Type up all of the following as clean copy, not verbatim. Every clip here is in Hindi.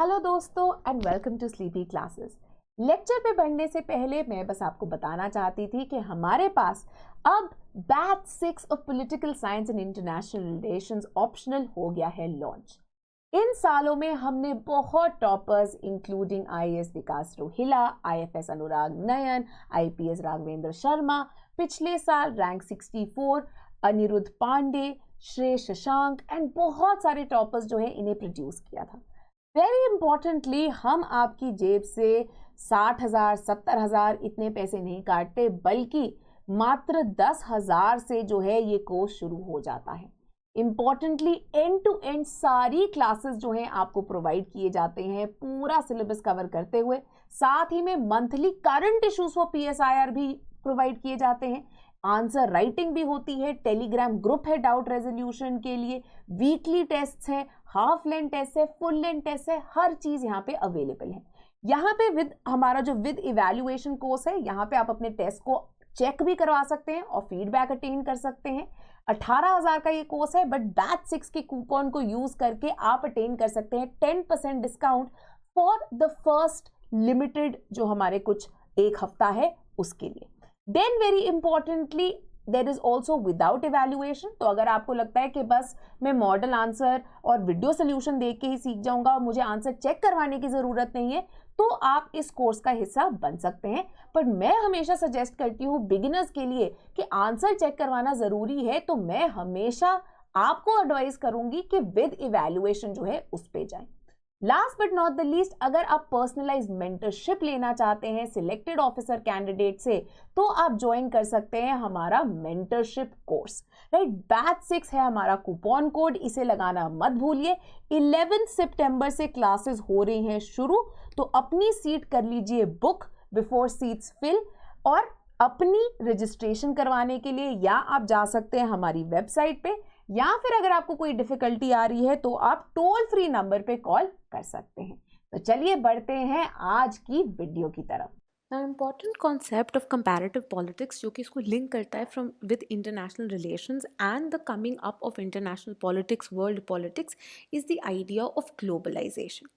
हेलो दोस्तों and welcome to sleepy classes. Lecture पे बढ़ने से पहले मैं बस आपको बताना चाहती थी कि हमारे पास अब batch 6 of political science and international relations optional हो गया है लॉन्च। इन सालों में हमने बहुत टॉपर्स इंक्लूडिंग आईएएस विकास रोहिला, आईएफएस अनुराग नयन, आईपीएस राघवेंद्र शर्मा, पिछले साल रैंक 64 अनिरुद्ध पांडे, श्रेय शशांक एंड बहुत सारे टॉपर्स जो है इन्हें प्रोड्यूस किया था। वेरी इंपॉर्टेंटली हम आपकी जेब से 60,000 70,000 इतने पैसे नहीं काटते, बल्कि मात्र 10,000 से जो है ये कोर्स शुरू हो जाता है। इंपॉर्टेंटली एंड टू एंड सारी क्लासेस जो हैं आपको प्रोवाइड किए जाते हैं, पूरा सिलेबस कवर करते हुए। साथ ही में monthly current issues for PSIR भी प्रोवाइड किए जाते हैं। आंसर राइटिंग भी होती है, टेलीग्राम ग्रुप है डाउट रेजोल्यूशन के लिए, वीकली टेस्ट है, हाफ लेंथ टेस्ट है, फुल लेंथ टेस्ट है, हर चीज यहाँ पे अवेलेबल है। यहाँ पे विद हमारा जो विद इवैल्यूएशन कोर्स है, यहाँ पे आप अपने टेस्ट को चेक भी करवा सकते हैं और फीडबैक अटेन कर सकते हैं। 18,000 का ये कोर्स है, बट बैच 6 के कूपन को यूज करके आप अटेन कर सकते हैं 10% discount for the first limited जो हमारे कुछ एक हफ्ता है उसके लिए। Then very importantly there is also without evaluation. तो अगर आपको लगता है कि बस मैं मॉडल आंसर और वीडियो सोल्यूशन देख के ही सीख जाऊंगा और मुझे आंसर चेक करवाने की जरूरत नहीं है, तो आप इस कोर्स का हिस्सा बन सकते हैं। पर मैं हमेशा सजेस्ट करती हूँ बिगिनर्स के लिए कि आंसर चेक करवाना जरूरी है, तो मैं हमेशा आपको एडवाइस करूंगी कि विद इवैल्यूएशन जो है उस पे जाएं। Last but not the least, अगर आप पर्सनलाइज्ड मेंटरशिप लेना चाहते हैं सिलेक्टेड ऑफिसर कैंडिडेट से, तो आप ज्वाइन कर सकते हैं हमारा मेंटरशिप कोर्स। राइट, बैच 6 है हमारा कूपन कोड, इसे लगाना मत भूलिए। 11 सितंबर से क्लासेस हो रही हैं शुरू, तो अपनी सीट कर लीजिए बुक बिफोर सीट्स फिल। और अपनी रजिस्ट्रेशन करवाने के लिए या आप जा सकते हैं हमारी वेबसाइट पे, या फिर अगर आपको कोई डिफिकल्टी आ रही है तो आप टोल फ्री नंबर पे कॉल कर सकते हैं। तो चलिए बढ़ते हैं आज की वीडियो की तरफ। Now, important concept of comparative politics जो कि इसको लिंक करता है from with international relations and the coming up of international politics, world politics is the idea of globalization.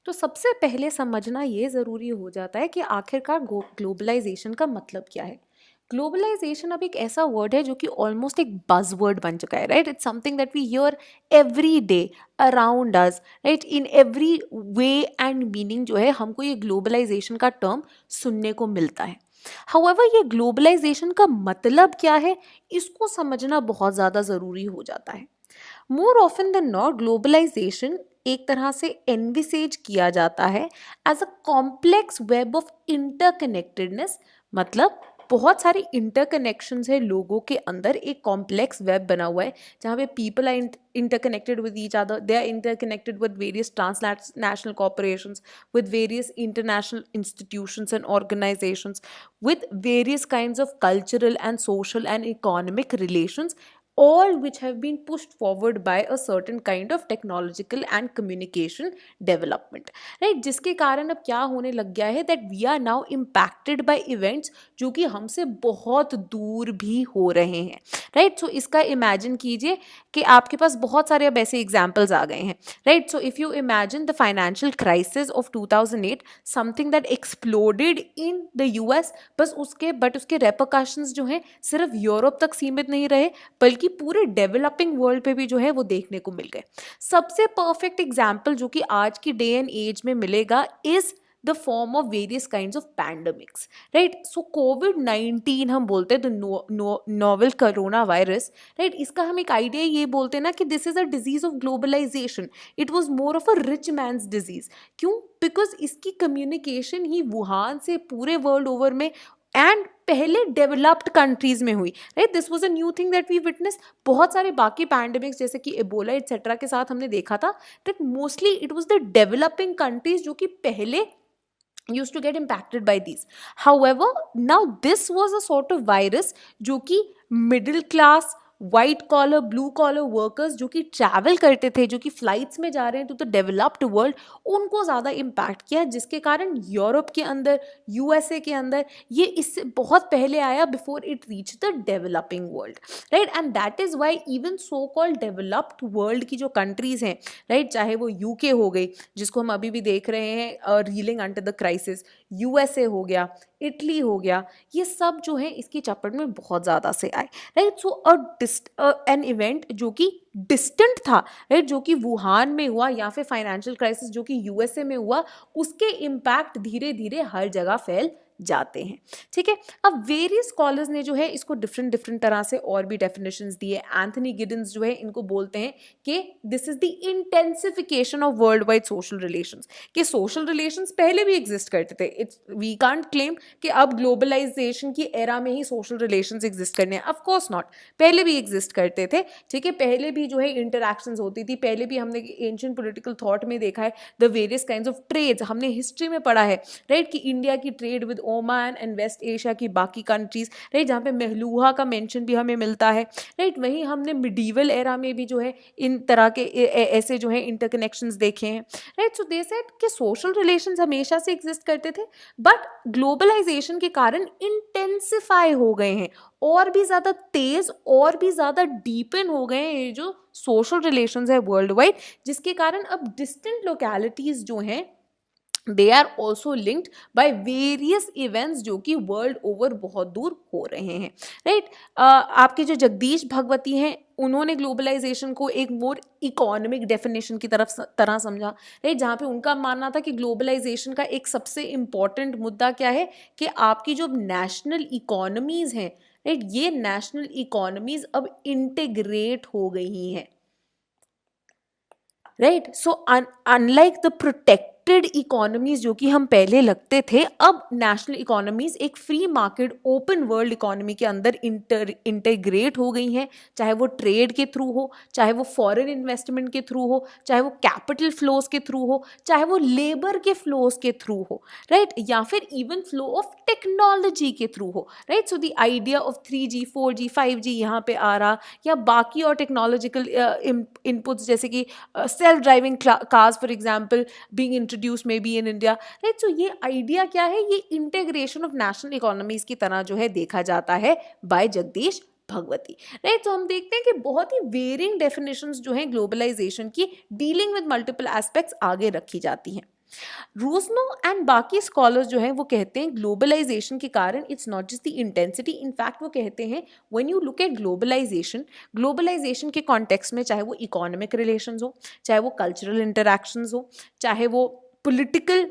तो सबसे पहले समझना ये ज़रूरी हो जाता है कि आखिरकार ग्लोबलाइजेशन का मतलब क्या है। ग्लोबलाइजेशन अब एक ऐसा वर्ड है जो कि ऑलमोस्ट एक बज वर्ड बन चुका है, right. It's something that we hear every day around us, right. In every way and meaning जो है हमको ये ग्लोबलाइजेशन का टर्म सुनने को मिलता है। हाउएवर ये ग्लोबलाइजेशन का मतलब क्या है, इसको समझना बहुत ज़्यादा ज़रूरी हो जाता है। More often than not globalisation एक तरह से एनविसेज किया जाता है as a complex web of interconnectedness. मतलब बहुत सारे इंटरकनेक्शंस है लोगों के अंदर, एक कॉम्प्लेक्स वेब बना हुआ है जहाँ पे people are interconnected with each other. They are interconnected with various transnational corporations, with various international institutions and organizations, with various kinds of cultural and social and economic relations, all which have been pushed forward by a certain kind of technological and communication development, right। जिसके कारण अब क्या होने लग गया है that we are now impacted by events जो कि हमसे बहुत दूर भी हो रहे हैं, right। सो इसका इमेजिन कीजिए कि आपके पास बहुत सारे अब ऐसे एग्जाम्पल्स आ गए हैं, right. So if you imagine the financial crisis of 2008, something that exploded in the US, बस उसके रेपरकशंस जो हैं सिर्फ यूरोप तक सीमित नहीं रहे, बल्कि पूरे डेवलपिंग वर्ल्ड पे भी जो है वो देखने को मिल गए। सबसे परफेक्ट एग्जाम्पल जो कि आज की डे एंड एज में मिलेगा is the form of various kinds of pandemics, right। so COVID-19 हम बोलते हैं the novel coronavirus, right। इसका हम एक आइडिया ये बोलते हैं ना कि this is a disease of globalization, it was more of a rich man's disease। क्यों? बिकॉज इसकी कम्युनिकेशन ही वुहान से पूरे वर्ल्ड ओवर में एंड पहले डेवलप्ड कंट्रीज में हुई, right. This was a new thing that we witness. बहुत सारे बाकी पैंडेमिक्स जैसे कि एबोला एटसेट्रा के साथ हमने देखा था that mostly it was the developing countries जो कि पहले used to get impacted by these। However, now this was a sort of virus जो कि middle class, white collar blue collar workers जो कि ट्रैवल करते थे, जो कि फ्लाइट्स में जा रहे हैं टू द डेवलप्ड वर्ल्ड, उनको ज़्यादा इम्पैक्ट किया, जिसके कारण यूरोप के अंदर, यूएसए के अंदर ये इससे बहुत पहले आया before it reach the developing world, right. And that is why even so called developed world की जो कंट्रीज़ हैं, राइट, चाहे वो यूके हो गई जिसको हम अभी भी देख रहे हैं reeling under the crisis, USA हो गया, इटली हो गया, ये सब जो है इसकी चपेट में बहुत ज़्यादा से आए, राइट। सो एन इवेंट जो कि डिस्टेंट था, राइट, जो कि वुहान में हुआ या फिर फाइनेंशियल क्राइसिस जो कि यूएसए में हुआ, उसके इम्पैक्ट धीरे धीरे हर जगह फैल जाते हैं, ठीक है। अब वेरियस स्कॉलर्स ने जो है इसको डिफरेंट डिफरेंट तरह से और भी डेफिनेशंस दिए। एंथनी गिडन्स जो है इनको बोलते हैं कि this is the intensification of world wide social relations, कि सोशल रिलेशंस पहले भी एग्जिस्ट करते थे, इट्स वी कांट क्लेम कि अब ग्लोबलाइजेशन की एरा में ही सोशल रिलेशंस एग्जिस्ट करने हैं, ऑफ कोर्स नॉट, पहले भी एग्जिस्ट करते थे, ठीक है। पहले भी जो है इंटरैक्शंस होती थी, पहले भी हमने एंशिएंट पॉलिटिकल थॉट में देखा है the various kinds of trades, हमने हिस्ट्री में पढ़ा है, राइट, कि इंडिया की trade with Oman and West Asia की बाकी कंट्रीज, राइट, जहाँ पे महलूहा का मेंशन भी हमें मिलता है, राइट। वहीं हमने मिडीवल एरा में भी जो है इन तरह के ऐसे जो है इंटरकनेक्शंस देखे हैं, राइट। सो दे सेड कि सोशल रिलेशंस हमेशा से एग्जिस्ट करते थे, बट ग्लोबलाइजेशन के कारण इंटेंसिफाई हो गए हैं, और भी ज़्यादा तेज और भी ज़्यादा डीपन हो गए हैं ये जो सोशल रिलेशंस है वर्ल्ड वाइड, जिसके कारण अब डिस्टेंट लोकेलिटीज़ जो हैं they are also linked by various events जो कि वर्ल्ड ओवर बहुत दूर हो रहे हैं, राइट। आपके जो जगदीश भगवती हैं उन्होंने ग्लोबलाइजेशन को एक मोर इकोनॉमिक डेफिनेशन की तरह समझा, राइट, जहाँ पे उनका मानना था कि ग्लोबलाइजेशन का एक सबसे इम्पॉर्टेंट मुद्दा क्या है कि आपकी जो नेशनल इकोनॉमीज हैं, राइट, ये नेशनल इकोनॉमीज अब इंटीग्रेट हो गई हैं, right. So unlike the protected economies जो कि हम पहले लगते थे, अब नेशनल इकोनॉमीज एक free market open world economy के अंदर इंटीग्रेट हो गई हैं, चाहे वो ट्रेड के थ्रू हो, चाहे वो फॉरेन इन्वेस्टमेंट के थ्रू हो, चाहे वो कैपिटल फ्लोज के थ्रू हो, चाहे वो लेबर के फ्लोज के थ्रू हो, राइट, या फिर इवन फ्लो ऑफ टेक्नोलॉजी के थ्रू हो, right. So the idea of 3G 4G 5G यहाँ पे आ रहा, या बाकी और टेक्नोलॉजिकल इनपुट्स जैसे कि self driving cars for example being introduce maybe in India, right. So ये आइडिया क्या है, ये इंटीग्रेशन ऑफ नेशनल इकोनॉमीज की तरह जो है देखा जाता है बाय जगदीश भगवती, राइट। तो हम देखते हैं कि बहुत ही वेरिंग डेफिनेशंस जो हैं ग्लोबलाइजेशन की डीलिंग विद मल्टीपल एस्पेक्ट्स आगे रखी जाती हैं। रूसनो एंड बाकी स्कॉलर्स जो हैं वो कहते हैं ग्लोबलाइजेशन के कारण it's not just the intensity, in fact वो कहते हैं when you look at globalisation के कॉन्टेक्स्ट में, चाहे वो इकोनॉमिक रिलेशंस हो, चाहे वो कल्चरल इंटरैक्शंस हो, चाहे वो पॉलिटिकल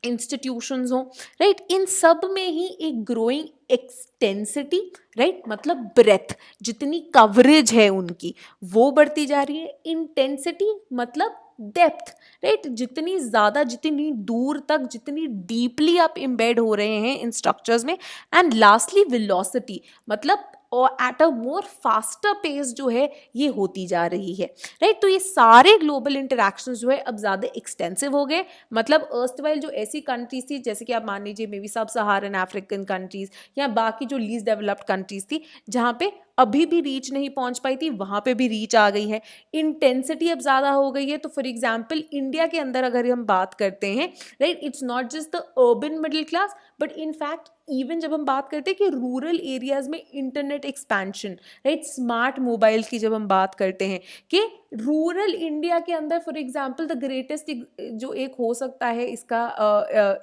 इंस्टीट्यूशंस हो, राइट, इन सब में ही एक ग्रोइंग एक्सटेंसिटी, राइट, मतलब ब्रेथ, जितनी कवरेज है उनकी वो बढ़ती जा रही है, इंटेंसिटी मतलब डेप्थ, राइट, जितनी ज़्यादा, जितनी दूर तक, जितनी डीपली आप एम्बेड हो रहे हैं इन स्ट्रक्चर्स में, एंड लास्टली वेलोसिटी मतलब और at a more faster pace जो है ये होती जा रही है, राइट। तो ये सारे ग्लोबल इंटरैक्शंस जो है अब ज़्यादा एक्सटेंसिव हो गए, मतलब अर्स्टवाइल जो ऐसी कंट्रीज थी जैसे कि आप मान लीजिए मे be sub Saharan African countries या बाकी जो लीस्ट डेवलप्ड कंट्रीज थी जहाँ पे अभी भी रीच नहीं पहुंच पाई थी, वहाँ पे भी रीच आ गई है, इंटेंसिटी अब ज़्यादा हो गई है। तो फॉर एग्जाम्पल इंडिया के अंदर अगर हम बात करते हैं, right, it's not just the urban middle class but in fact even जब हम बात करते हैं कि रूरल एरियाज में internet expansion, right, smart mobile की जब हम बात करते हैं कि रूरल इंडिया के अंदर फॉर एग्जांपल द ग्रेटेस्ट जो एक हो सकता है इसका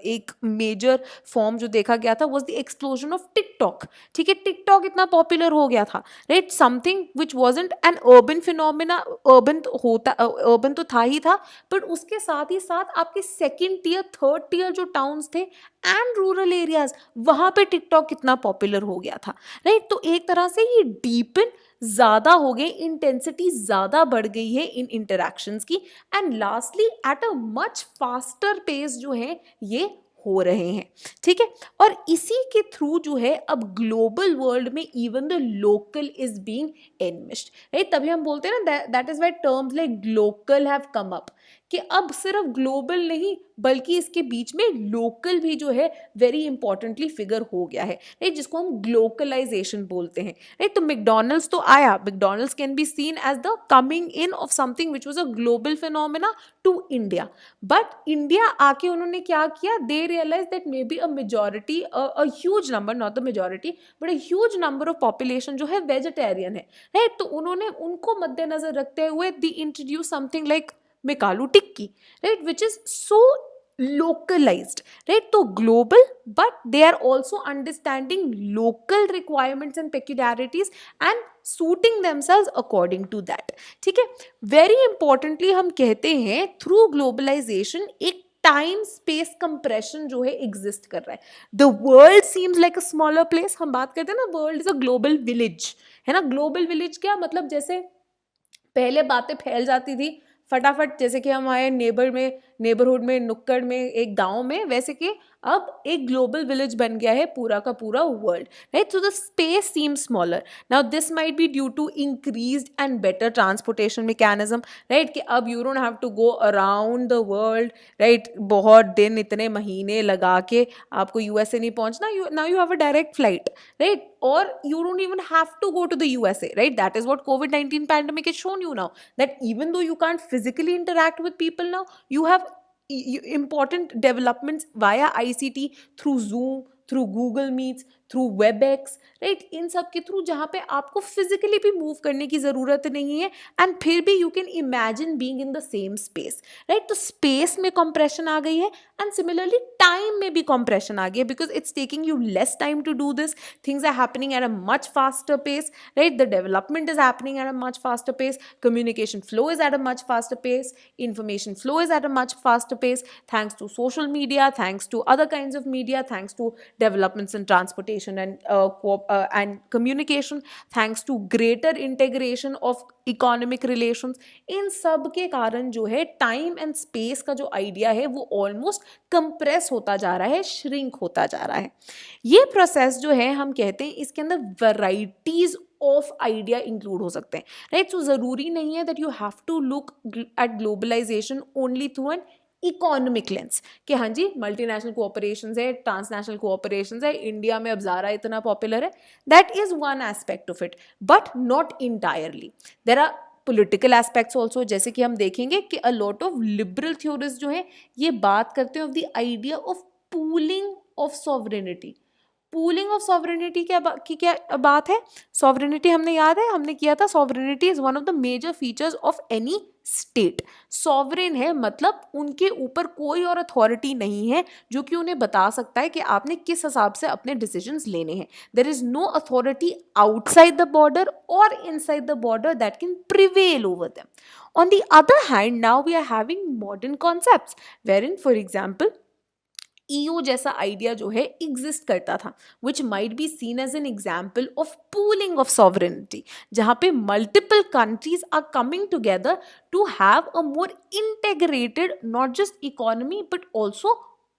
एक मेजर फॉर्म जो देखा गया था was the explosion of TikTok, ठीक है। टिकटॉक इतना पॉपुलर हो गया था, right, something which wasn't N urban phenomena, urban तो था ही था, बट उसके साथ ही साथ आपके सेकेंड टियर थर्ड टियर जो टाउन्स थे एंड रूरल एरियाज, वहाँ पे टिकटॉक कितना पॉपुलर हो गया था, राइट। तो एक तरह से ये डीपन ज़्यादा हो गई, इंटेंसिटी ज़्यादा बढ़ गई है इन इंटरैक्शंस की, and lastly at a much faster pace जो है ये हो रहे हैं, ठीक है। और इसी के थ्रू जो है अब ग्लोबल वर्ल्ड में even the local is being enmeshed, right. तभी हम बोलते हैं ना that is why terms like glocal have come up, कि अब सिर्फ ग्लोबल नहीं बल्कि इसके बीच में लोकल भी जो है वेरी इंपॉर्टेंटली फिगर हो गया है, राइट, जिसको हम ग्लोकलाइजेशन बोलते हैं, राइट। तो मैकडॉनल्ड्स तो आया, McDonald's can be seen as the coming in of something which was a global phenomena to India, but India आके उन्होंने क्या किया, they realise that maybe a majority, a huge number, not the majority but a huge number of population जो है वेजिटेरियन है, राइट। तो उन्होंने उनको मद्देनजर रखते हुए they introduce something like McAloo tikki, right, which is so localized, right? तो global but they are also understanding local requirements and peculiarities and suiting themselves according to that, ठीक है। very importantly हम कहते हैं through globalization एक टाइम स्पेस कंप्रेशन जो है एग्जिस्ट कर रहा है। The world seems like a smaller place, हम बात करते हैं ना world is a global village, है ना। ग्लोबल विलेज क्या मतलब, जैसे पहले बातें फैल जाती थी फटाफट, जैसे कि हमारे नेबरहुड में, नुक्कड़ में, एक गांव में, वैसे कि अब एक ग्लोबल विलेज बन गया है पूरा का पूरा world, right. So the space seem smaller. Now this might be due to increased and better transportation mechanism, right, कि अब you don't have to go around the world, right, बहुत दिन, इतने महीने लगा के आपको यूएसए नहीं पहुंचना, now you have a direct flight, right, or you don't even have to go to the USA, right? That is what COVID-19 pandemic has shown you now, that even though you can't physically interact with people now, you have important developments via ICT, through Zoom, through Google Meets, through WebEx, right, इन सब के थ्रू जहाँ पे आपको फिजिकली भी मूव करने की ज़रूरत नहीं है, एंड फिर भी you can imagine being in the same space, right. तो स्पेस में कंप्रेशन आ गई है, एंड सिमिलरली टाइम में भी कंप्रेशन आ गई है, because it's taking you less time to do this, things are happening at a much faster pace, right, the development is happening at a much faster pace, communication flow is at a much faster pace, information flow is at a much faster pace, thanks to social media, thanks to other kinds of media, thanks to developments in transportation and communication, thanks to greater integration of economic relations। इन सब के कारण जो है टाइम एंड स्पेस का जो आइडिया है वो ऑलमोस्ट कंप्रेस होता जा रहा है, श्रिंक होता जा रहा है। ये प्रोसेस जो है हम कहते हैं इसके अंदर वैराइटीज ऑफ आइडिया इंक्लूड हो सकते हैं, राइट। सो जरूरी नहीं है that you have to look at globalisation only through an economic lens, कि हाँ जी मल्टीनेशनल कोऑपरेशंस है, ट्रांसनेशनल कोऑपरेशंस है, इंडिया में अब ज़ारा इतना पॉपुलर है, that is one aspect of it, but not entirely. There are political aspects also, जैसे कि हम देखेंगे कि a lot of liberal theorist जो है ये बात करते हैं of the idea of pooling of sovereignty. Pooling of sovereignty की क्या बात है, सॉवरेनिटी हमने याद है, हमने किया था, sovereignty is one of the major features of any state. Sovereign है मतलब उनके ऊपर कोई और अथॉरिटी नहीं है जो कि उन्हें बता सकता है कि आपने किस हिसाब से अपने डिसीजंस लेने हैं। There is no authority outside the border और inside the border that can prevail over them. On the other hand now we are having modern concepts wherein for example EU जैसा आइडिया जो है एग्जिस्ट करता था, which might be seen as an example of pooling of sovereignty, जहाँ पे multiple countries are coming together to have a more integrated not just economy but also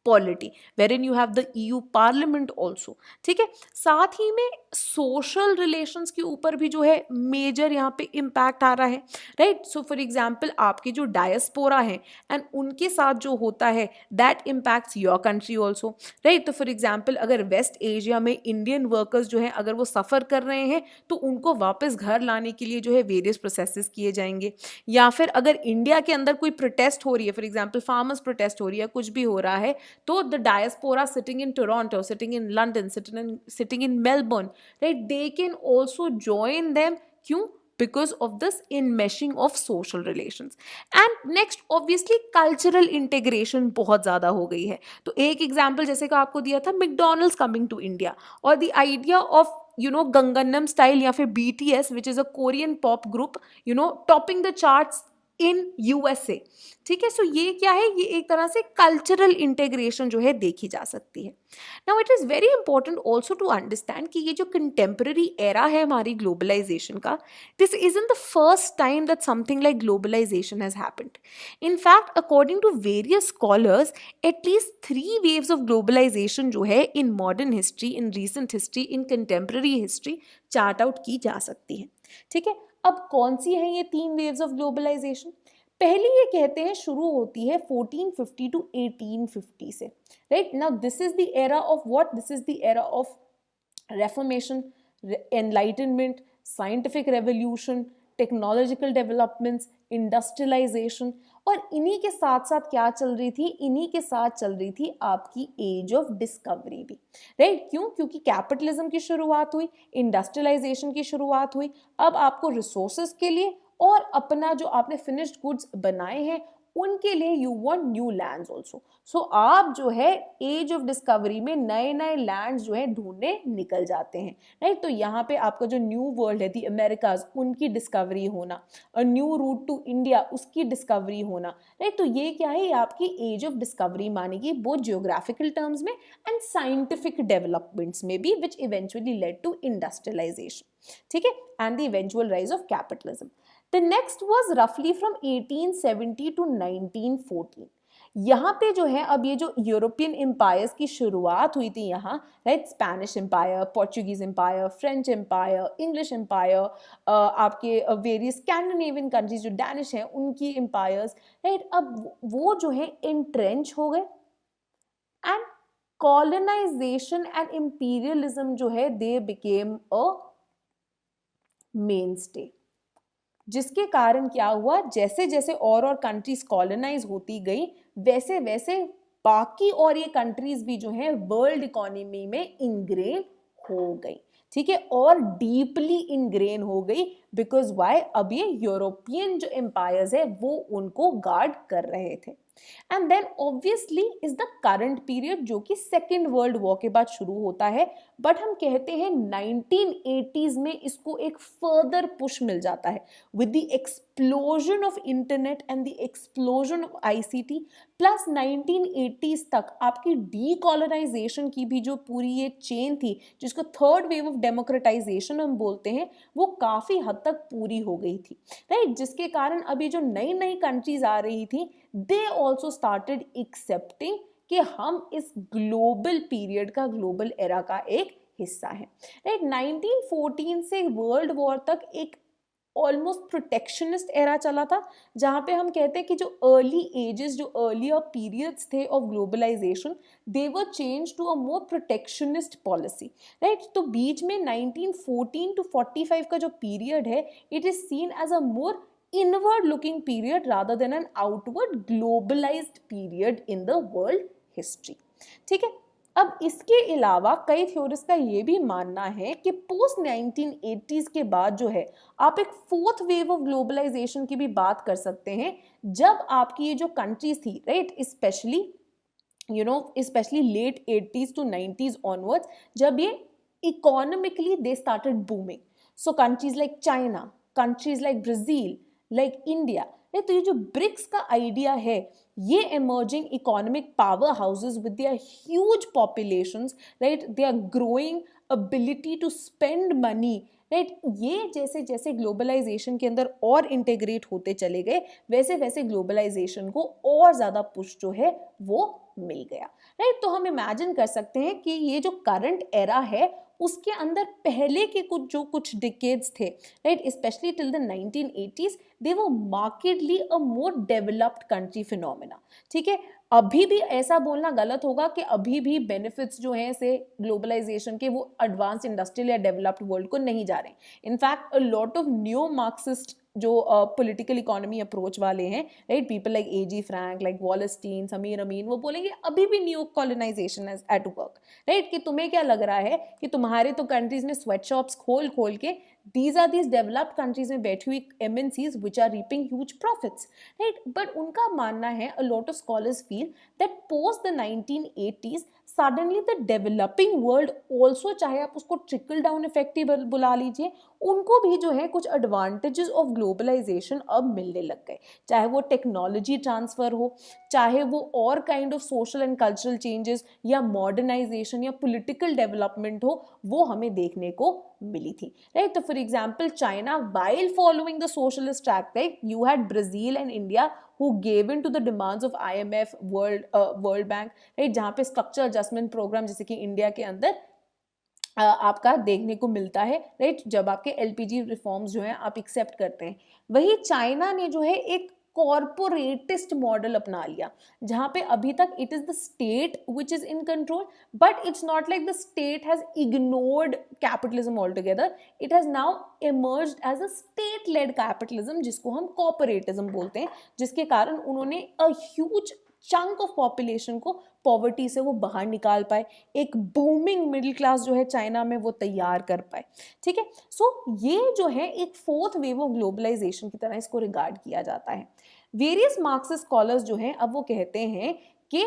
polity, wherein you have the EU parliament also, ठीक है। साथ ही में सोशल रिलेशंस के ऊपर भी जो है मेजर यहाँ पे इम्पैक्ट आ रहा है, राइट। सो फॉर एग्जाम्पल आपके जो डायस्पोरा हैं एंड उनके साथ जो होता है that impacts your country also, right. तो फॉर एग्जाम्पल अगर वेस्ट एशिया में इंडियन वर्कर्स जो हैं अगर वो सफ़र कर रहे हैं तो उनको वापस घर लाने के लिए जो है वेरियस प्रोसेसेस किए जाएंगे, या फिर अगर इंडिया के अंदर कोई प्रोटेस्ट हो रही है, फॉर एग्जाम्पल फार्मर्स प्रोटेस्ट हो रही है, कुछ भी हो रहा है, तो the diaspora sitting in Toronto, sitting in London, sitting in Melbourne, right, they can also join them, क्यों? Because of this enmeshing of social relations। and next obviously cultural integration बहुत ज़्यादा हो गई है। तो एक एग्जाम्पल जैसे कि आपको दिया था मैकडॉनल्ड्स कमिंग टू इंडिया, और the idea of Gangnam style या फिर BTS which is a Korean pop group topping the charts in USA, ठीक है। सो ये क्या है, ये एक तरह से कल्चरल इंटेग्रेशन जो है देखी जा सकती है। Now it is very important also to understand कि ये जो कंटेम्प्रेरी एरा है हमारी ग्लोबलाइजेशन का, this is in the first time that something like globalisation has happened. In fact according to various scholars at least 3 waves of globalisation जो है in modern history, in recent history, in contemporary history chart out की जा सकती है, ठीक है। अब कौन सी है ये 3 waves ऑफ ग्लोबलाइजेशन? पहली ये कहते हैं शुरू होती है 1450 टू 1850 से, right. Now this is the era of what, this is the era of reformation, enlightenment, scientific revolution, technological developments, industrialisation. और इन्हीं के साथ साथ क्या चल रही थी, इन्हीं के साथ चल रही थी आपकी एज ऑफ डिस्कवरी भी, राइट। क्यों? क्योंकि कैपिटलिज्म की शुरुआत हुई, इंडस्ट्रियलाइजेशन की शुरुआत हुई। अब आपको रिसोर्सेज के लिए और अपना जो आपने फिनिश्ड गुड्स बनाए हैं उनके लिए you want new lands also. So आप जो है एज ऑफ डिस्कवरी में नए नए लैंड्स जो है ढूंढने निकल जाते हैं, राइट। तो यहाँ पे आपका जो न्यू वर्ल्ड है, दी अमेरिकाज, उनकी डिस्कवरी होना, a new route to India, उसकी डिस्कवरी होना, राइट। तो ये क्या है, ये आपकी एज ऑफ डिस्कवरी मानेगी, बोथ जियोग्राफिकल टर्म्स में एंड साइंटिफिक डेवलपमेंट्स में भी, which eventually led to industrialisation, ठीक है, and the eventual rise of capitalism. The next was roughly from 1870 to 1914। यहाँ पे जो है अब ये जो यूरोपियन एम्पायर्स की शुरुआत हुई थी यहाँ, right, Spanish empire, Portuguese empire, French empire, English empire, आपके वेरियस स्कैंडिनेवियन कंट्रीज जो डैनिश हैं उनकी एम्पायर्स, राइट। अब वो जो है एंट्रेंच हो गए एंड कॉलोनाइजेशन एंड इंपीरियलिज्म जो है they became a main stay, जिसके कारण क्या हुआ, जैसे जैसे और कंट्रीज कॉलोनाइज होती गई वैसे वैसे बाकी और ये कंट्रीज भी जो है वर्ल्ड इकोनॉमी में इनग्रेन हो गई, ठीक है, और डीपली इनग्रेन हो गई। बिकॉज वाई, अब ये यूरोपियन जो एम्पायर्स है वो उनको गार्ड कर रहे थे। And then obviously is the current period जो कि सेकेंड वर्ल्ड वॉर के बाद शुरू होता है, बट हम कहते हैं 1980s में इसको एक फर्दर पुश मिल जाता है with the explosion of internet and the explosion of ICT. Plus 1980s तक आपकी डीकॉलोनाइजेशन की भी जो पूरी ये चेन थी, जिसको थर्ड वेव ऑफ डेमोक्रेटाइजेशन हम बोलते हैं, वो काफी हद तक पूरी हो गई थी, राइट। जिसके कारण अभी जो नई नई कंट्रीज आ रही थी, दे ऑल्सो स्टार्टेड एक्सेप्टिंग कि हम इस ग्लोबल पीरियड का, ग्लोबल एरा का एक हिस्सा है, राइट। 1914 से वर्ल्ड वॉर तक एक ऑलमोस्ट प्रोटेक्शनिस्ट एरा चला था, जहाँ पे हम कहते हैं कि जो अर्ली एजेस, जो अर्लियर पीरियड्स थे of globalisation, they were change to a more protectionist policy, right. तो बीच में 1914 टू 45 का जो पीरियड है, it is seen as a more inward looking period rather than an outward globalized period in the world history, ठीक है। अब इसके अलावा कई थ्योरिस्ट का ये भी मानना है कि पोस्ट 1980s के बाद जो है आप एक फोर्थ वेव ऑफ ग्लोबलाइजेशन की भी बात कर सकते हैं, जब आपकी ये जो कंट्रीज थी, right, specially late 80s to 90s onwards, जब ये इकोनॉमिकली they started booming. So countries like China, countries like Brazil, like India, तो ये जो ब्रिक्स का आइडिया है, ये emerging economic power houses with their huge populations, right, their growing ability to spend money, right, ये जैसे जैसे ग्लोबलाइजेशन के अंदर और इंटीग्रेट होते चले गए, वैसे वैसे ग्लोबलाइजेशन को और ज्यादा पुश जो है वो मिल गया, राइट। तो हम इमेजिन कर सकते हैं कि ये जो करंट एरा है उसके अंदर पहले के कुछ डिकेड्स थे, right, specially till the 1980s, they were markedly a more developed country phenomena, ठीक है। अभी भी ऐसा बोलना गलत होगा कि अभी भी बेनिफिट्स जो हैं से ग्लोबलाइजेशन के वो एडवांस इंडस्ट्रियल या डेवलप्ड वर्ल्ड को नहीं जा रहे। In fact a lot of new Marxist जो पॉलिटिकल इकोनॉमी अप्रोच वाले हैं, राइट, people like A G Frank, like Wallerstein, Samir Amin, वो बोलेंगे अभी भी new colonisation is at work, right. कि तुम्हें क्या लग रहा है कि तुम्हारे तो कंट्रीज ने स्वेट शॉप्स खोल खोल के, these are these developed countries में बैठी हुई MNCs which are reaping huge profits, right? But उनका मानना है, a lot of scholars feel that post the 1980s suddenly the developing world also, चाहे आप उसको trickle down effect ही बुला लीजिए, उनको भी जो है कुछ advantages of globalization अब मिलने लग गए, चाहे वो टेक्नोलॉजी ट्रांसफर हो, चाहे वो और kind of social and cultural changes या मॉडर्नाइजेशन या पॉलिटिकल डेवलपमेंट हो, वो हमें देखने को मिली थी, राइट। तो for example China, while following the socialist track, right, you had Brazil and India who gave in to the demands of IMF, World Bank, right, जहाँ पे स्ट्रक्चर एडजस्टमेंट प्रोग्राम जैसे कि इंडिया के अंदर आपका देखने को मिलता है, राइट, जब आपके LPG रिफॉर्म्स जो हैं आप एक्सेप्ट करते हैं। वही चाइना ने जो है एक कॉर्पोरेटिस्ट मॉडल अपना लिया, जहां पे अभी तक it is the state which is in control, but it's not like the state has ignored capitalism all together, it has now emerged as a state led capitalism जिसको हम कॉर्पोरेटिज्म बोलते हैं, जिसके कारण उन्होंने a huge chunk of population को पॉवर्टी से वो बाहर निकाल पाए, एक बूमिंग मिडिल क्लास जो है चाइना में वो तैयार कर पाए, ठीक है। सो ये जो है एक फोर्थ वेव ऑफ ग्लोबलाइजेशन की तरह इसको रिगार्ड किया जाता है। वेरियस मार्क्सिस्ट स्कॉलर्स जो हैं अब वो कहते हैं कि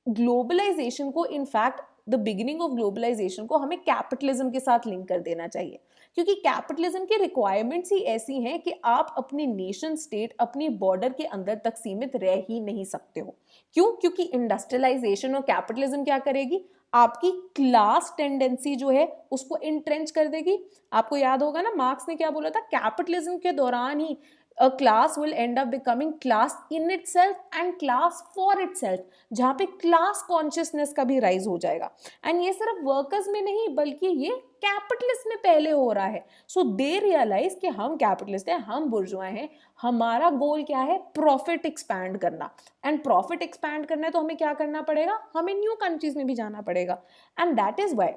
ग्लोबलाइजेशन को, in fact the beginning of globalisation को हमें कैपिटलिज्म के साथ लिंक कर देना चाहिए, क्योंकि कैपिटलिज्म की रिक्वायरमेंट्स ही ऐसी हैं कि आप अपनी नेशन स्टेट अपनी बॉर्डर के अंदर तक सीमित रह ही नहीं सकते हो। क्यों? क्योंकि इंडस्ट्रियलाइजेशन और कैपिटलिज्म क्या करेगी, आपकी क्लास टेंडेंसी जो है उसको इंट्रेंच कर देगी। आपको याद होगा ना, मार्क्स ने क्या बोला था, कैपिटलिज्म के दौरान ही a class will end up becoming class in itself and class for itself, जहाँ पे क्लास कॉन्शियसनेस का भी राइज हो जाएगा। एंड ये सिर्फ वर्कर्स में नहीं बल्कि ये कैपिटलिस्ट में पहले हो रहा है। सो दे रियलाइज कि हम कैपिटलिस्ट हैं, हम बुर्जुआ हैं, हमारा गोल क्या है, प्रॉफिट एक्सपैंड करना। एंड प्रॉफिट एक्सपैंड करना है तो हमें क्या करना पड़ेगा, हमें न्यू कंट्रीज में भी जाना पड़ेगा। एंड दैट इज वाई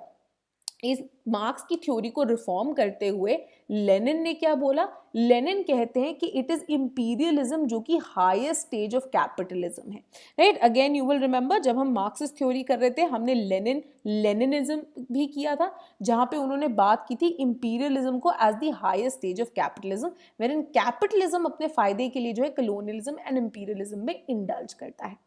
इस मार्क्स की थ्योरी को रिफॉर्म करते हुए लेनिन ने क्या बोला, लेनिन कहते हैं कि इट इज इंपीरियलिज्म जो कि हाईएस्ट स्टेज ऑफ कैपिटलिज्म है, right. Again you will remember जब हम मार्क्सिस्ट थ्योरी कर रहे थे हमने लेनिनिज्म भी किया था, जहां पे उन्होंने बात की थी इंपीरियलिज्म को as the highest stage of capitalism, wherein capitalism अपने फायदे के लिए जो है कॉलोनियलिज्म एंड इंपीरियलिज्म में इंडल्ज करता है।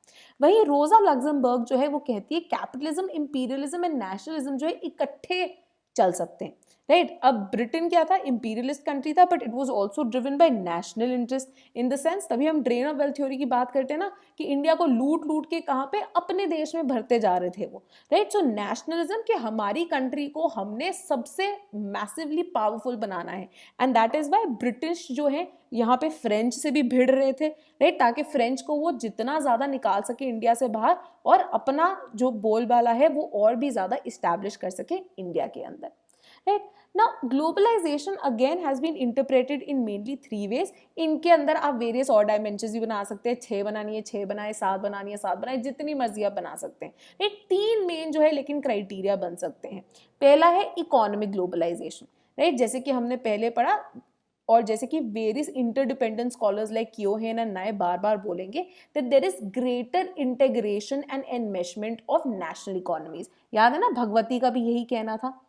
वहीं रोजा लग्जमबर्ग जो है वो कहती है कैपिटलिज्म, इंपीरियलिज्म एंड नेशनलिज्म जो है इकट्ठे चल सकते हैं, राइट। अब ब्रिटेन क्या था, इंपीरियलिस्ट कंट्री था, but it was also driven by national interest in the sense, तभी हम ड्रेन ऑफ वेल्थ थ्योरी की बात करते हैं ना कि इंडिया को लूट लूट के कहाँ पे अपने देश में भरते जा रहे थे वो, राइट। सो नेशनलिज्म कि हमारी कंट्री को हमने सबसे मैसिवली पावरफुल बनाना है, and that is why British जो है यहाँ पे फ्रेंच से भी भिड़ रहे थे, राइट, ताकि फ्रेंच को वो जितना ज्यादा निकाल सके इंडिया से बाहर और अपना जो बोलबाला है वो और भी ज्यादा इस्टेब्लिश कर सके इंडिया के अंदर, right? Now globalization again has been interpreted in mainly 3 ways. इनके अंदर आप वेरियस और डायमेंशंस भी बना सकते हैं, 6 बनानी है 6 बनाए, 7 बनानी है 7 बनाए, जितनी मर्जी आप बना सकते हैं, राइट। 3 मेन जो है लेकिन क्राइटेरिया बन सकते हैं। पहला है इकोनॉमिक ग्लोबलाइजेशन, राइट, जैसे कि हमने पहले पढ़ा और जैसे कि various interdependent scholars like Keohane and Nye बार बार बोलेंगे that there is greater integration and enmeshment of national economies. याद है ना, भगवती का भी यही कहना था।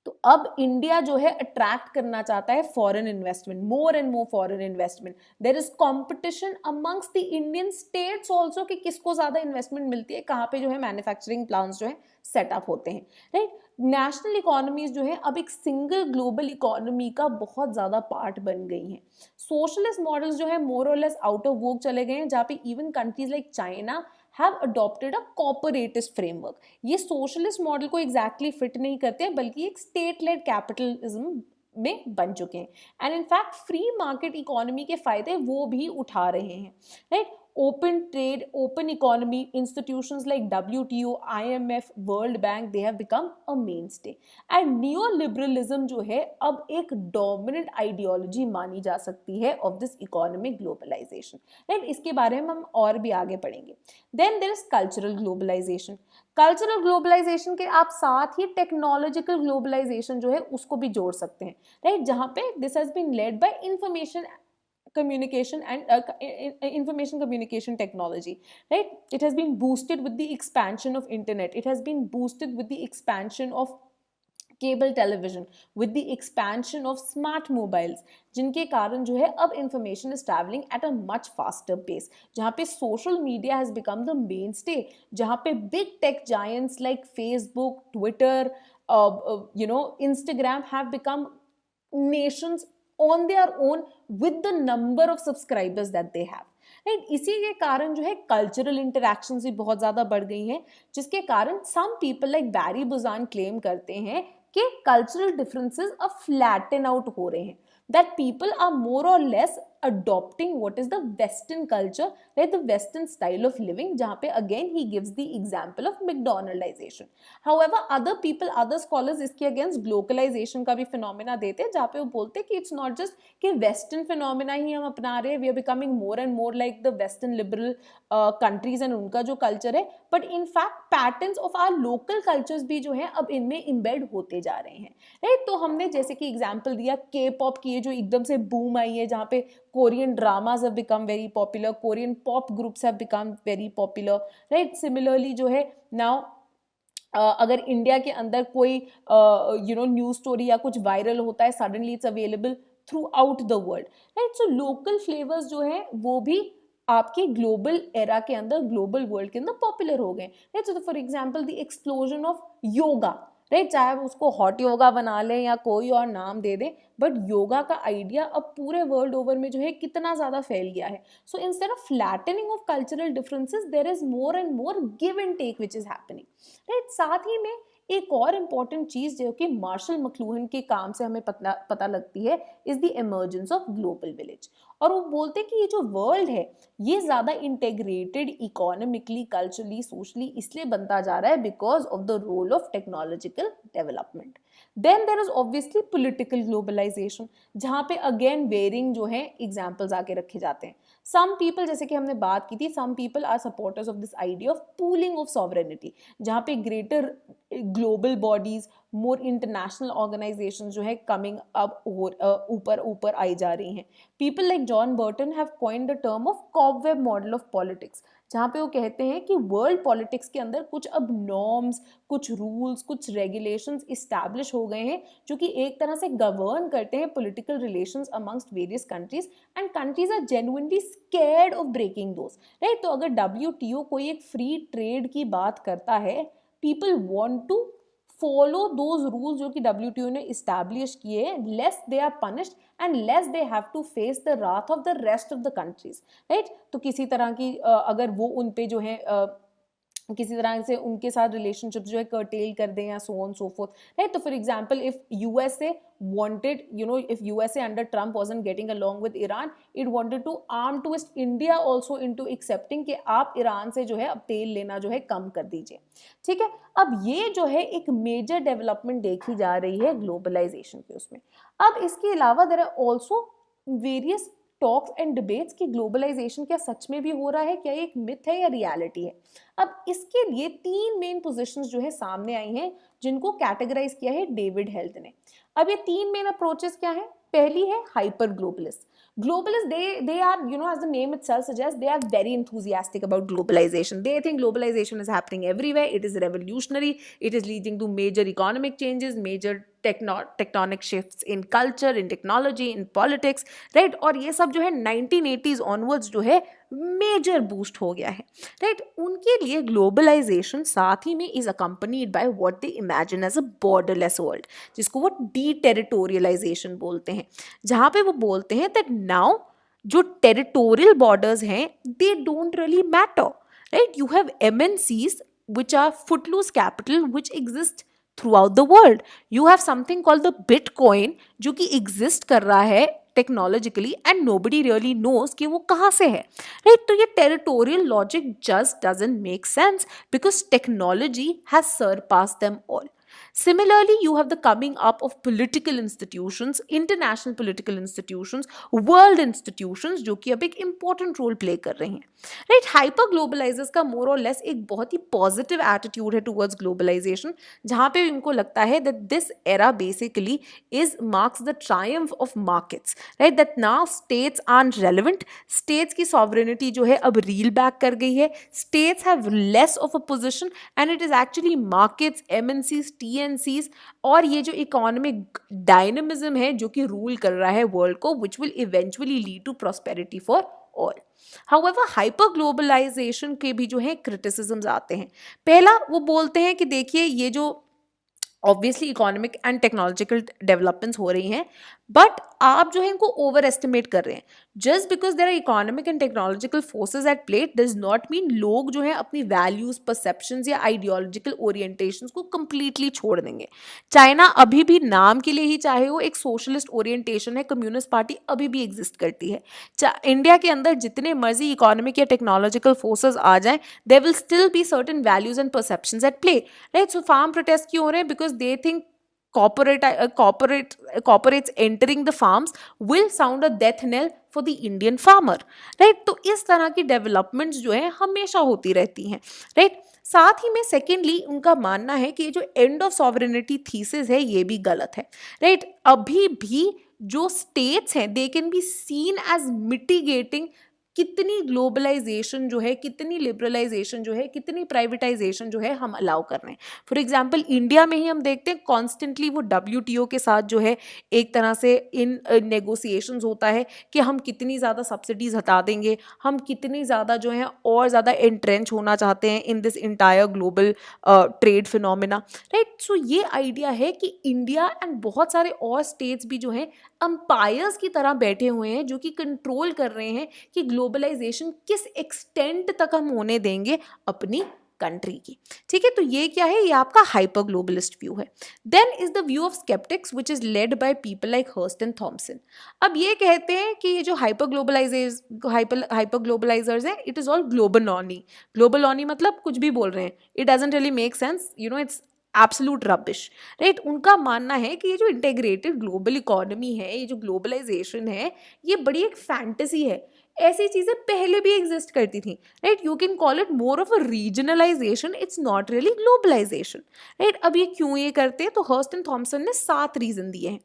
तो अब इंडिया जो है अट्रैक्ट करना चाहता है foreign investment, more and more foreign investment. There is competition amongst the Indian states also कि किसको ज्यादा इन्वेस्टमेंट मिलती है, कहाँ पे जो है मैन्युफैक्चरिंग प्लांट्स जो है सेटअप होते हैं, राइट। नेशनल इकोनॉमीज जो है अब एक सिंगल ग्लोबल इकोनॉमी का बहुत ज्यादा पार्ट बन गई हैं। सोशलिस्ट मॉडल्स जो है मोर और लेस आउट ऑफ वोक चले गए हैं, जहाँ पे even countries like China have adopted a corporatist framework। ये सोशलिस्ट मॉडल को एग्जैक्टली फिट नहीं करते बल्कि एक स्टेट लेड कैपिटलिज्म में बन चुके हैं, and in fact free market economy के फायदे वो भी उठा रहे हैं, right. Open trade, open economy, institutions like WTO, IMF, World Bank, they have become a mainstay, and neoliberalism जो है अब एक डोमिनेंट आइडियोलॉजी मानी जा सकती है of this economic globalisation, right. इसके बारे में हम और भी आगे पढ़ेंगे। Then there is cultural globalisation. Cultural globalisation के आप साथ ही टेक्नोलॉजिकल ग्लोबलाइजेशन जो है उसको भी जोड़ सकते हैं, राइट, जहां पे this has been led by information communication technology, right? It has been boosted with the expansion of internet, it has been boosted with the expansion of cable television, with the expansion of smart mobiles, जिनके कारण जो है अब information is travelling at a much faster pace, जहाँ पे social media has become the main stay, जहाँ पे big tech giants like Facebook, Twitter, Instagram have become nations on their own with the number of subscribers that they have, right? इसी के कारण जो है कल्चरल इंटरैक्शंस भी बहुत ज़्यादा बढ़ गई हैं, जिसके कारण some people like बैरी बुजान क्लेम करते हैं कि कल्चरल डिफरेंसेस अब फ्लैटन आउट हो रहे हैं, that people are more or less adopting what is the Western culture, right, the Western style of living, जहाँ पे again he gives the example of McDonaldization. However, other people, other scholars इसके against globalization का भी phenomena देते हैं, जहाँ पे वो बोलते हैं कि it's not just कि Western phenomena ही हम अपना रहे हैं, we are becoming more and more like the Western liberal countries and उनका जो culture है, but in fact patterns of our local cultures भी जो है अब इनमें embed होते जा रहे हैं, right? तो हमने जैसे कि example दिया K-pop की, ये जो एकदम से boom आई है, जहाँ पे Korean dramas have become very popular, Korean pop groups have become very popular, right? Similarly जो है now अगर इंडिया के अंदर कोई न्यूज स्टोरी या कुछ वायरल होता है, suddenly it's available through out the world, right? So local flavours जो है वो भी आपके ग्लोबल एरा के अंदर, ग्लोबल वर्ल्ड के अंदर पॉपुलर हो गए, right? So for example the explosion of yoga, right? चाहे आप उसको हॉट योगा बना लें या कोई और नाम दे दें, बट योगा का आइडिया अब पूरे वर्ल्ड ओवर में जो है कितना ज़्यादा फैल गया है. So instead of flattening of cultural differences, there is more and more give and take which is happening, right? साथ ही में एक और इम्पॉर्टेंट चीज़ जो कि मार्शल मकलूहन के काम से हमें पता लगती है is the emergence of global village. और वो बोलते हैं कि ये जो वर्ल्ड है ये ज़्यादा इंटेग्रेटेड इकोनॉमिकली, कल्चरली, सोशली इसलिए बनता जा रहा है because of the role of technological development. Then there is obviously political globalisation, जहाँ पे अगेन वेरिंग जो है एग्जाम्पल्स आके रखे जाते हैं. सम पीपल, जैसे कि हमने बात की थी, some people are supporters of this idea of pooling of sovereignty, जहाँ पे greater global bodies, more international organization जो है कमिंग अप ऊपर आई जा रही हैं. People like John Burton have coined the term of cobweb model of politics, जहाँ पे वो कहते हैं कि वर्ल्ड पॉलिटिक्स के अंदर कुछ अब नॉर्म्स, कुछ रूल्स, कुछ रेगुलेशंस इस्टेब्लिश हो गए हैं जो कि एक तरह से गवर्न करते हैं political relations amongst various countries, and countries are genuinely scared of breaking those, right? तो अगर WTO कोई एक फ्री ट्रेड की बात करता है, people want to follow those rules जो कि WTO ने इस्टेब्लिश किए हैं, lest they are punished and lest they have to face the wrath of the rest of the countries, right? तो किसी तरह की अगर वो उन पे जो है किसी तरह से उनके साथ रिलेशनशिप जो है कर्टेल कर दें या so on so forth, right? तो for example if USA wanted, if USA under Trump wasn't getting along with Iran, it wanted to arm twist India also into accepting कि आप ईरान से जो है अब तेल लेना जो है कम कर दीजिए, ठीक है? अब ये जो है एक मेजर डेवलपमेंट देखी जा रही है ग्लोबलाइजेशन के उसमें. अब इसके अलावा there are also various talks and debates कि ग्लोबलाइजेशन क्या सच में भी हो रहा है, क्या ये एक मिथ है या रियलिटी है. अब इसके लिए 3 मेन पोजीशंस जो है सामने आई हैं, जिनको कैटेगराइज किया है डेविड हेल्थ ने. अब ये 3 मेन अप्रोचेस क्या है? पहली है hyper globalist. Globalists, they are, as the name itself suggests, they are very enthusiastic about globalization. They think globalization is happening everywhere. It is revolutionary. It is leading to major economic changes, major tectonic shifts in culture, in technology, in politics, right? और ये सब जो है 1980s onwards जो है मेजर बूस्ट हो गया है, राइट? उनके लिए ग्लोबलाइजेशन साथ ही में is accompanied by what they imagine as a borderless world, जिसको वो डीटेरिटोरियलाइजेशन बोलते हैं, जहाँ पे वो बोलते हैं दैट नाउ जो टेरिटोरियल बॉर्डर्स हैं they don't really matter, right? You have MNCs which are footloose capital which exist throughout the world. You have something called the Bitcoin जो कि exist कर रहा है technologically and nobody really knows कि वो कहाँ से है, राइट? तो ये territorial logic just doesn't make sense because technology has surpassed them all. Similarly, you have the coming up of political institutions, international political institutions, world institutions, जो कि अब एक important role play कर रही हैं, right? Hyper globalizers का more or less एक बहुत ही positive attitude है towards globalization, जहाँ पे इनको लगता है that this era basically marks the triumph of markets, right? That now states aren't relevant, states की sovereignty जो है अब reel back कर गई है, states have less of a position and it is actually markets, MNCs, TNCs और ये जो इकोनॉमिक डायनेमिज्म है जो कि रूल कर रहा है वर्ल्ड को, which will eventually lead to prosperity for all. However, hyper globalization के भी जो है criticisms आते हैं. पहला वो बोलते हैं कि देखिए ये जो obviously economic and technological developments हो रही हैं, बट आप जो है इनको ओवर एस्टिमेट कर रहे हैं. Just because there are economic and technological forces at play does not mean लोग जो है अपनी वैल्यूज, परसेप्शंस या आइडियोलॉजिकल ओरिएंटेशंस को कंप्लीटली छोड़ देंगे. चाइना अभी भी नाम के लिए ही, चाहे वो एक सोशलिस्ट ओरिएंटेशन है, कम्युनिस्ट पार्टी अभी भी एग्जिस्ट करती है. इंडिया के अंदर जितने मर्जी इकोनॉमिक या टेक्नोलॉजिकल फोर्सेज आ जाएं, there will still be certain values and perceptions at play, right. So farm protest क्यों हो रहे हैं? Because they think corporates entering the farms will sound a death knell for the Indian farmer, right. तो इस तरह की डेवलपमेंट्स जो है हमेशा होती रहती हैं, राइट. साथ ही में सेकेंडली उनका मानना है कि ये जो एंड ऑफ सॉवरेनिटी थीसिस है ये भी गलत है, राइट. अभी भी जो स्टेट्स हैं they can be seen as mitigating कितनी ग्लोबलाइजेशन जो है, कितनी लिबरलाइजेशन जो है, कितनी प्राइवेटाइजेशन जो है हम अलाउ कर रहे हैं. फॉर एग्जांपल इंडिया में ही हम देखते हैं कॉन्स्टेंटली वो WTO के साथ जो है एक तरह से इन नेगोशिएशंस होता है कि हम कितनी ज़्यादा सब्सिडीज हटा देंगे, हम कितनी ज़्यादा जो है और ज़्यादा एंट्रेंच होना चाहते हैं in this entire global trade phenomena, right. So ये आइडिया है कि इंडिया एंड बहुत सारे और स्टेट्स भी जो हैं अंपायर्स की तरह बैठे हुए हैं जो कि कंट्रोल कर रहे हैं कि ग्लोबलाइजेशन किस एक्सटेंट तक हम होने देंगे अपनी कंट्री की. ठीक है, तो ये क्या है? ये आपका हाइपर ग्लोबलिस्ट व्यू है. Then is the view of sceptics which is led by people like Hirst and Thomson. अब ये कहते हैं कि ये जो हाइपर ग्लोबलाइजर्स हैं, इट इज ऑल ग्लोबलॉनी. ग्लोबलॉनी मतलब कुछ भी बोल रहे हैं, it doesn't really make sense, you know, it's absolute rubbish, right. उनका मानना है कि ये जो इंटीग्रेटेड ग्लोबल इकोनॉमी है, ये जो ग्लोबलाइजेशन है, ये बड़ी एक फैंटेसी है. ऐसी चीजें पहले भी एग्जिस्ट करती थी, right. You can call it more of a regionalization, it's not really globalization, right. अब ये क्यों ये करते हैं? तो हर्स्ट एंड थॉमसन ने 7 रीजन दिए हैं.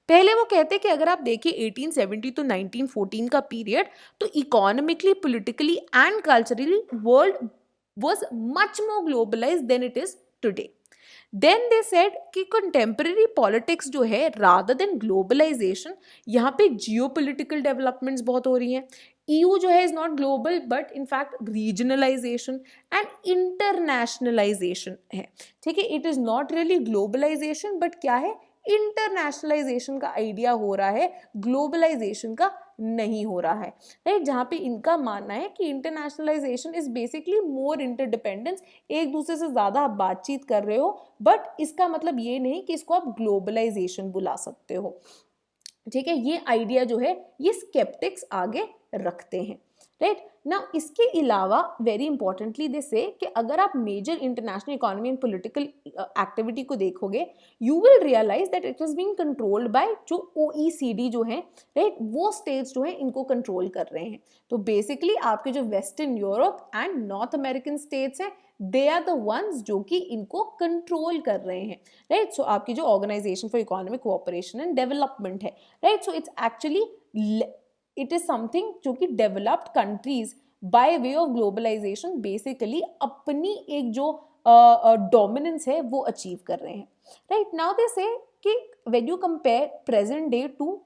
पहले वो कहते हैं कि अगर आप देखिए 1870 to 1914 का पीरियड, तो economically, politically and culturally world was much more globalized than it is today. Then they said कि contemporary politics जो है rather than globalization, यहाँ पे geopolitical developments बहुत हो रही हैं. EU जो है is not global but in fact regionalization and internationalization है. ठीक है, it is not really globalization but क्या है? इंटरनेशनलाइजेशन का आइडिया हो रहा है, ग्लोबलाइजेशन का नहीं हो रहा है, राइट. जहाँ पे इनका मानना है कि internationalisation is basically more interdependence, एक दूसरे से ज़्यादा आप बातचीत कर रहे हो, बट इसका मतलब ये नहीं कि इसको आप ग्लोबलाइजेशन बुला सकते हो. ठीक है, ये आइडिया जो है ये स्केप्टिक्स आगे रखते हैं, राइट. नाउ इसके अलावा वेरी इंपॉर्टेंटली दे से कि अगर आप major international economy and political activity को देखोगे, you will realize that it is being controlled by जो OECD जो है, राइट, वो स्टेट्स जो है इनको कंट्रोल कर रहे हैं. तो बेसिकली आपके जो western Europe and north American states हैं, दे आर द वंस जो कि इनको कंट्रोल कर रहे हैं, राइट. सो आपकी जो Organisation for Economic Co-operation and Development है, right. So it's actually it is something जो कि developed countries by way of globalisation basically अपनी एक जो डोमिनेंस है वो अचीव कर रहे हैं, राइट. नाउ दे से कि when you compare present day to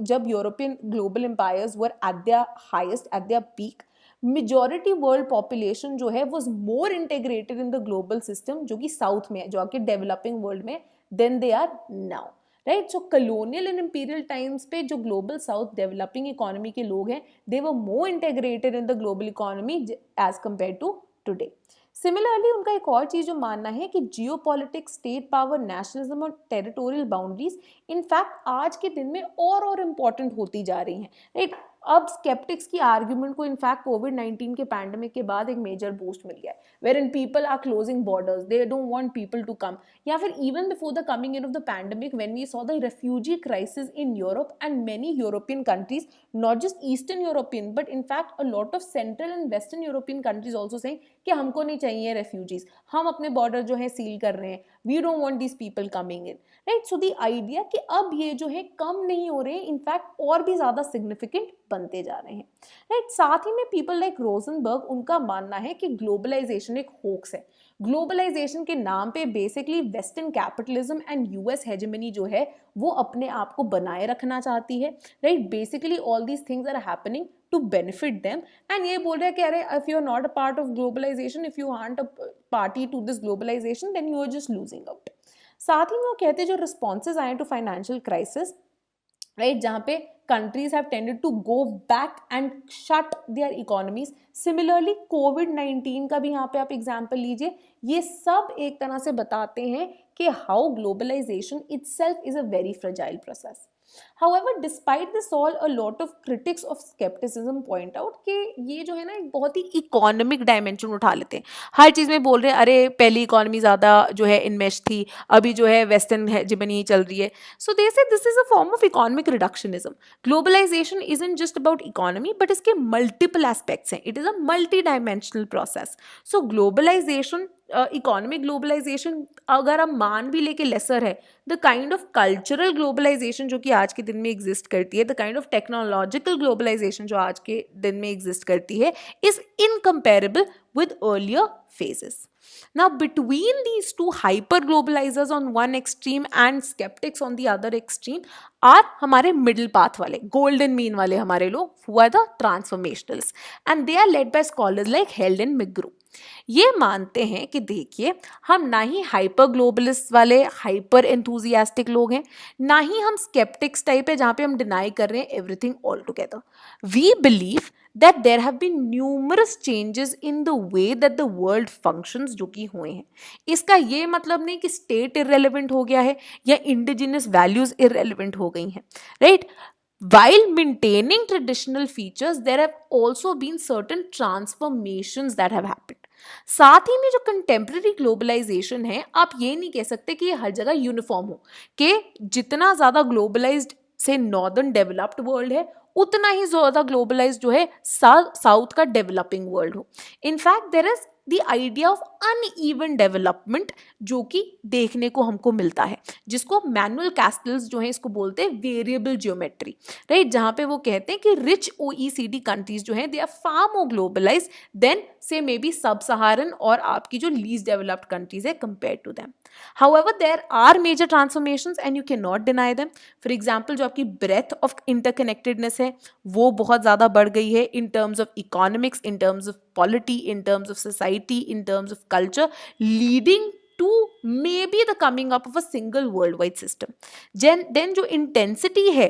जब European global empires were at their highest, at their peak, majority world population जो है was more integrated in the global system, जो कि साउथ में है, जो आके डेवलपिंग वर्ल्ड में, then they are now, right. So colonial and imperial times पे जो ग्लोबल साउथ डेवलपिंग इकोनॉमी के लोग हैं, they were more integrated in the global economy as compare to today. Similarly उनका एक और चीज जो मानना है कि जियोपॉलिटिक्स, स्टेट पावर, नेशनलिज्म और टेरिटोरियल बाउंड्रीज इनफैक्ट आज के दिन में और इंपॉर्टेंट होती जा रही हैं, राइट. अब स्केप्टिक्स की आर्ग्यूमेंट को इनफैक्ट कोविड-19 के पैंडेमिक के बाद एक मेजर बूस्ट मिल गया है, where in people are closing borders, they don't want people to come. या फिर even before the coming in of the pandemic, when we saw the refugee crisis in Europe and many European countries, not just Eastern European but in fact a lot of central and western European countries also saying कि हमको नहीं चाहिए रेफ्यूजीज, हम अपने बॉर्डर जो है सील कर रहे हैं, we don't want these people coming in, right. So the idea कि अब ये जो है कम नहीं हो रहे हैं, इनफैक्ट और भी ज्यादा सिग्निफिकेंट बनते जा रहे हैं, राइट. साथ ही में पीपल लाइक रोजनबर्ग, उनका मानना है कि ग्लोबलाइजेशन एक होक्स है. ग्लोबलाइजेशन के नाम पे basically western capitalism and US hegemony जो है वो अपने आप को बनाए रखना चाहती है, right. Basically all these things are happening to benefit them, and ये बोल रहा है कि अरे if you are not a part of globalization, if you aren't a party to this globalization, then you are just losing out. साथ ही में वो कहते हैं जो responses आए to financial crisis, राइट, जहाँ पे countries have tended to go back and shut their economies. Similarly, COVID-19 का भी यहाँ पे आप एग्जाम्पल लीजिए, ये सब एक तरह से बताते हैं कि how globalization itself is a very fragile process. However, despite this all, a lot of critics of skepticism point out कि ये जो है ना एक बहुत ही इकोनॉमिक डायमेंशन उठा लेते हैं, हर चीज़ में बोल रहे हैं अरे पहली इकोनॉमी ज़्यादा जो है इन्वेस्ट थी, अभी जो है वेस्टर्न हेजेमनी चल रही है. So they say this is a form of economic reductionism. Globalization isn't just about economy but इसके मल्टीपल एस्पेक्ट्स हैं. It is a multi dimensional process. So globalization, economic globalization अगर हम मान भी लेके लेसर है, the kind of cultural globalization जो कि आज के दिन में एग्जिस्ट करती है, the kind of technological globalization जो आज के दिन में एग्जिस्ट करती है, is incomparable with earlier phases. Now, between these two hyper globalizers on one extreme and skeptics on the other extreme are हमारे middle path वाले, golden mean वाले हमारे लोग, who are the transformationalists, and they are led by scholars like Helen McGrew. ये मानते हैं कि देखिए हम ना ही हाइपर ग्लोबलिस्ट वाले हाइपर एंथुजियास्टिक लोग हैं, ना ही हम स्केप्टिक्स टाइप है जहाँ पे हम डिनाई कर रहे हैं everything all together. We believe that there have been numerous changes in the way that the world functions जो कि हुए हैं. इसका ये मतलब नहीं कि स्टेट irrelevant हो गया है या indigenous values irrelevant हो गई हैं, right? While maintaining traditional features, there have also been certain transformations that have happened. साथ ही में जो कंटेम्प्रेरी ग्लोबलाइजेशन है, आप ये नहीं कह सकते कि ये हर जगह यूनिफॉर्म हो, कि जितना ज़्यादा ग्लोबलाइज्ड से नॉर्दर्न डेवलप्ड वर्ल्ड है उतना ही ज़्यादा ग्लोबलाइज्ड जो है साउथ का डेवलपिंग वर्ल्ड हो. In fact there is the idea of uneven development जो कि देखने को हमको मिलता है, जिसको मैनुअल कैस्टल्स जो है इसको बोलते हैं वेरिएबल जियोमेट्री, राइट? जहाँ पे वो कहते हैं कि रिच OECD कंट्रीज जो हैं they are far more globalized than से मे बी सब सहारन और आपकी जो लीस्ट डेवलप्ड कंट्रीज है compare to them. However, there are major transformations and you cannot deny them. For example, जो आपकी breadth of interconnectedness है वो बहुत ज़्यादा बढ़ गई है in terms of economics, in terms of polity, in terms of society, in terms of culture, leading to maybe the coming up of a single worldwide system. Then जो intensity है,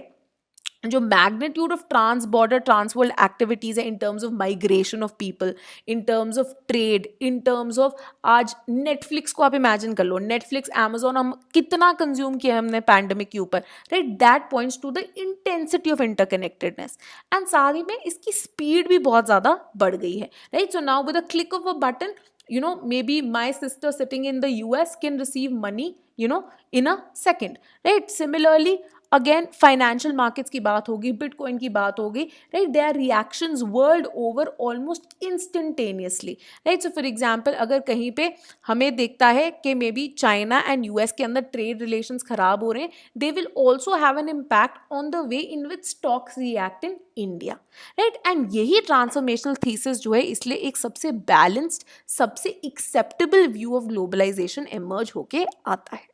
जो magnitude of trans border trans world activities है in terms of migration of people, in terms of trade, in terms of आज नेटफ्लिक्स को आप इमेजिन कर लो, नेटफ्लिक्स अमेजोन हम कितना कंज्यूम किया हमने पैंडमिक के ऊपर, right? That points to the intensity of interconnectedness. And साथ ही में इसकी स्पीड भी बहुत ज़्यादा बढ़ गई है, right? So now with a click of a button, you know, maybe my sister sitting in the US can receive money, you know, in a second, right? Similarly, again financial markets की बात होगी, बिटकॉइन की बात होगी, right? They are reactions world over almost instantaneously, right? So for example अगर कहीं पे हमें देखता है कि may be China and US के अंदर ट्रेड रिलेशंस खराब हो रहे हैं, they will also have an impact on the way in which stocks react in India, right? And यही ट्रांसफॉर्मेशनल थीसिस जो है इसलिए एक सबसे बैलेंस्ड, सबसे acceptable view of globalization emerge होके आता है.